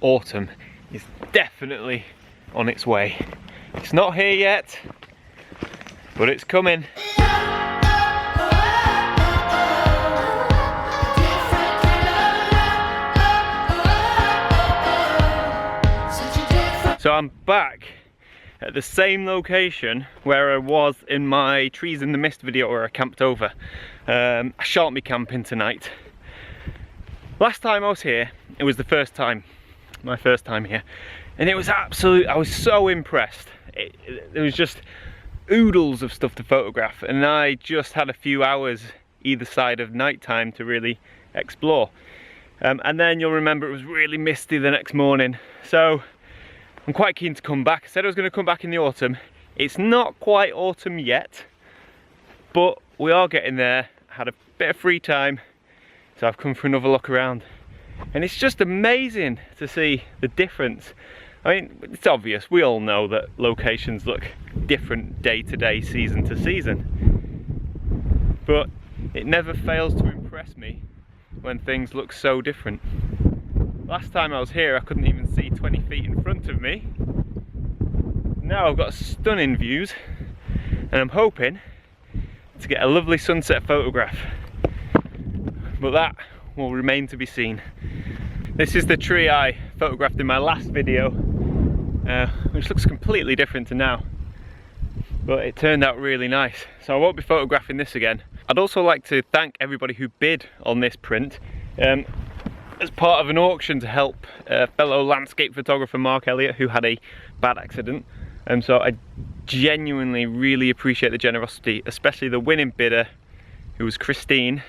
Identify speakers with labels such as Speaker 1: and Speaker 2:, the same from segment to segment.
Speaker 1: autumn is definitely on its way. It's not here yet, but it's coming. So I'm back at the same location where I was in my Trees in the Mist video where I camped over. I shan't be camping tonight. Last time I was here, it was my first time here, and it was I was so impressed. There was just oodles of stuff to photograph, and I just had a few hours either side of night time to really explore. And then you'll remember it was really misty the next morning, so I'm quite keen to come back. I said I was going to come back in the autumn. It's not quite autumn yet, but we are getting there. I had a bit of free time, so I've come for another look around. And it's just amazing to see the difference. I mean, it's obvious, we all know that locations look different day to day, season to season. But it never fails to impress me when things look so different. Last time I was here, I couldn't even see 20 feet in front of me. Now I've got stunning views, and I'm hoping to get a lovely sunset photograph. But that will remain to be seen. This is the tree I photographed in my last video, which looks completely different to now. But it turned out really nice, so I won't be photographing this again. I'd also like to thank everybody who bid on this print. As part of an auction to help fellow landscape photographer Mark Elliott, who had a bad accident. So I genuinely really appreciate the generosity, especially the winning bidder, who was Christine,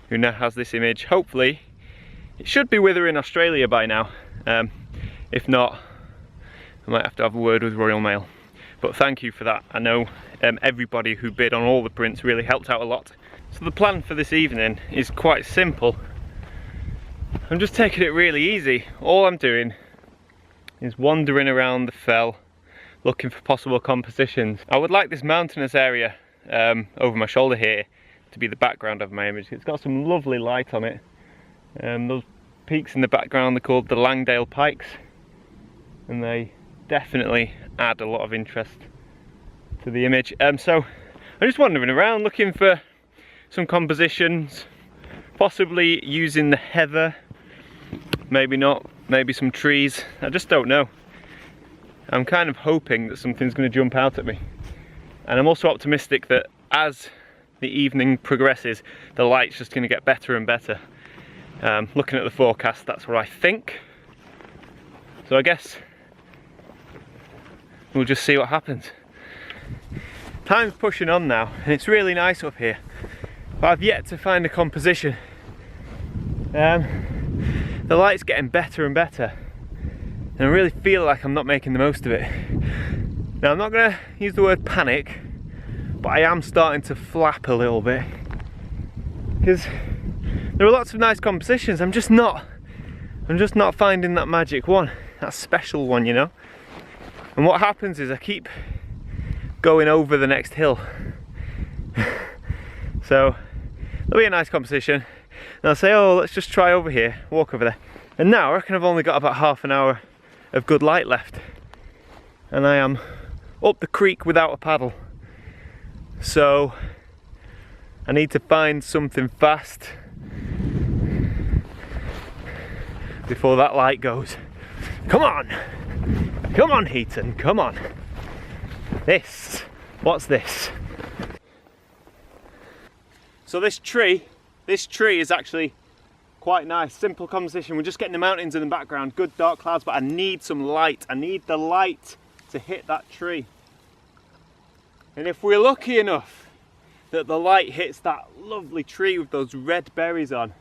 Speaker 1: who now has this image. Hopefully, it should be with her in Australia by now. If not, I might have to have a word with Royal Mail. But thank you for that. I know everybody who bid on all the prints really helped out a lot. So the plan for this evening is quite simple. I'm just taking it really easy. All I'm doing is wandering around the fell, looking for possible compositions. I would like this mountainous area over my shoulder here to be the background of my image. It's got some lovely light on it. Those peaks in the background are called the Langdale Pikes, and they definitely add a lot of interest to the image. So I'm just wandering around looking for some compositions, possibly using the heather, maybe not, maybe some trees. I just don't know. I'm kind of hoping that something's going to jump out at me. And I'm also optimistic that as the evening progresses, the light's just going to get better and better. Looking at the forecast, that's what I think. So I guess we'll just see what happens. Time's pushing on now, and it's really nice up here, but I've yet to find a composition. The light's getting better and better, and I really feel like I'm not making the most of it. Now, I'm not going to use the word panic, but I am starting to flap a little bit, because there are lots of nice compositions. I'm just not finding that magic one, that special one, you know. And what happens is I keep going over the next hill. So there'll be a nice composition, and I'll say, oh, let's just try over here, walk over there. And now I reckon I've only got about half an hour of good light left, and I am up the creek without a paddle. So I need to find something fast before that light goes. Come on! Come on, Heaton, come on! What's this? So this tree is actually quite nice. Simple composition. We're just getting the mountains in the background, good dark clouds, but I need some light. I need the light to hit that tree. And if we're lucky enough that the light hits that lovely tree with those red berries on,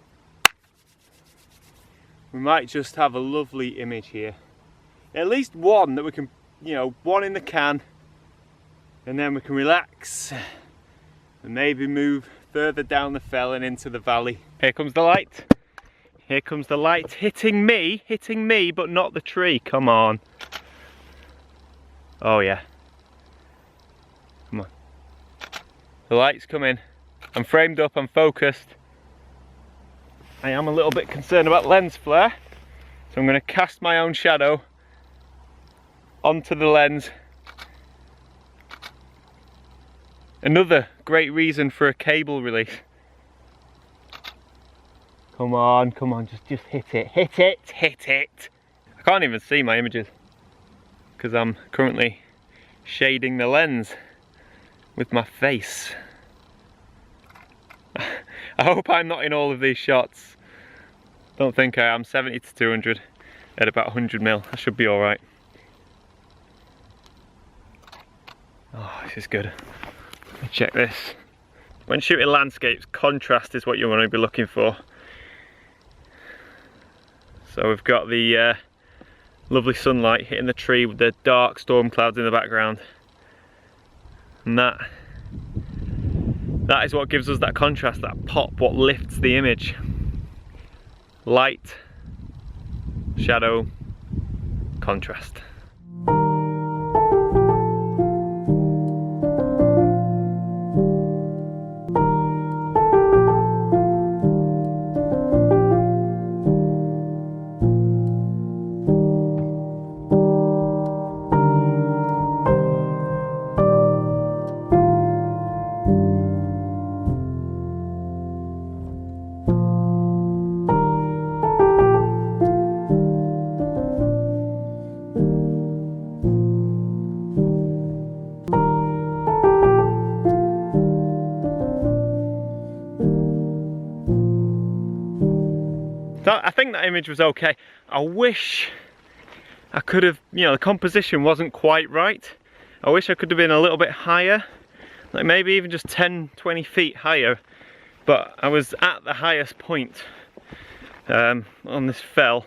Speaker 1: we might just have a lovely image here. At least one that we can, you know, one in the can, and then we can relax and maybe move further down the fell and into the valley. Here comes the light. Here comes the light hitting me, but not the tree. Come on. Oh yeah. Come on. The light's coming. I'm framed up, I'm focused. I am a little bit concerned about lens flare, so So I'm going to cast my own shadow onto the lens. Another great reason for a cable release. Come on, just hit it, hit it, hit it. I can't even see my images because I'm currently shading the lens with my face. I hope I'm not in all of these shots. Don't think I am. 70 to 200 at about 100mm. I should be alright. Oh, this is good. Let me check this. When shooting landscapes, contrast is what you want to be looking for. So we've got the lovely sunlight hitting the tree with the dark storm clouds in the background. And that is what gives us that contrast, that pop, what lifts the image. Light, shadow, contrast. I think that image was okay. I wish I could have, you know, the composition wasn't quite right. I wish I could have been a little bit higher, like maybe even just 10-20 feet higher, but I was at the highest point on this fell.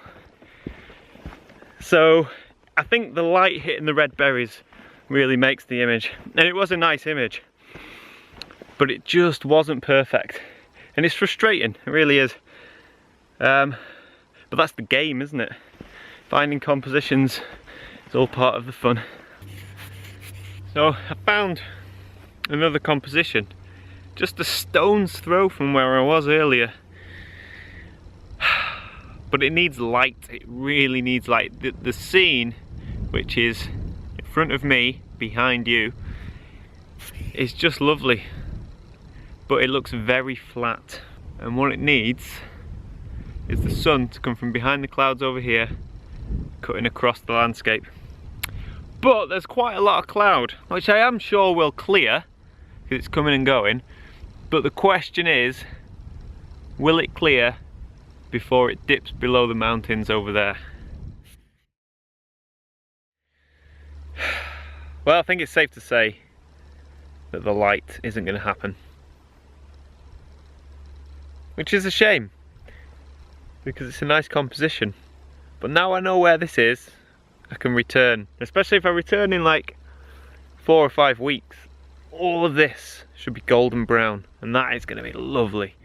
Speaker 1: So I think the light hitting the red berries really makes the image, and it was a nice image, but it just wasn't perfect, and it's frustrating, it really is. But that's the game, isn't it? Finding compositions is all part of the fun. So I found another composition, just a stone's throw from where I was earlier. But it needs light, it really needs light. The scene, which is in front of me, behind you, is just lovely. But it looks very flat. And what it needs is the sun to come from behind the clouds over here, cutting across the landscape. But there's quite a lot of cloud, which I am sure will clear, because it's coming and going. But the question is, will it clear before it dips below the mountains over there? Well, I think it's safe to say that the light isn't going to happen. Which is a shame, because it's a nice composition. But now I know where this is, I can return. Especially if I return in like 4 or 5 weeks. All of this should be golden brown, and that is going to be lovely.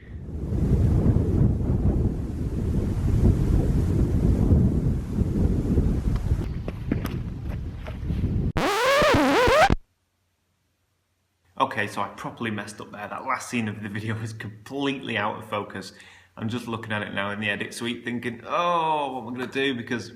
Speaker 1: Okay, so I properly messed up there. That last scene of the video was completely out of focus. I'm just looking at it now in the edit suite thinking, oh, what am I going to do? Because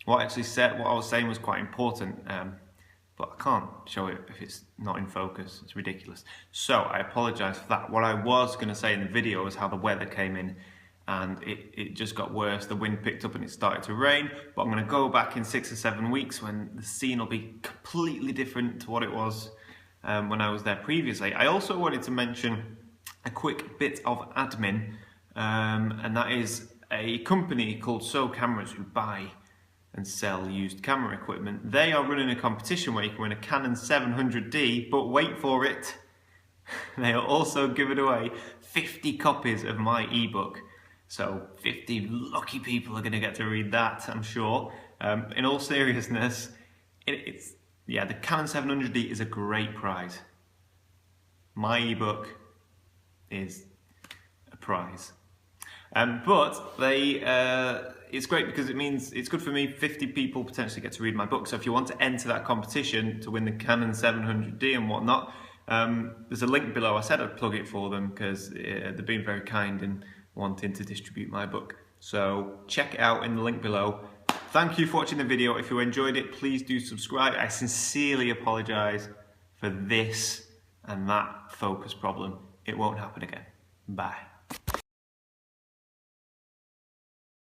Speaker 1: what I was saying was quite important, but I can't show it if it's not in focus. It's ridiculous. So I apologise for that. What I was going to say in the video was how the weather came in, and it just got worse. The wind picked up and it started to rain, but I'm going to go back in 6 or 7 weeks when the scene will be completely different to what it was when I was there previously. I also wanted to mention a quick bit of admin, and that is a company called So Cameras who buy and sell used camera equipment. They are running a competition where you can win a Canon 700D, but wait for it, they are also giving away 50 copies of my ebook. So 50 lucky people are going to get to read that, I'm sure. In all seriousness, yeah, the Canon 700D is a great prize. My ebook is a prize. But it's great because it means it's good for me. 50 people potentially get to read my book. So if you want to enter that competition to win the Canon 700D and whatnot, there's a link below. I said I'd plug it for them because they've been very kind in wanting to distribute my book. So check it out in the link below. Thank you for watching the video. If you enjoyed it, please do subscribe. I sincerely apologise for this and that focus problem. It won't happen again. Bye.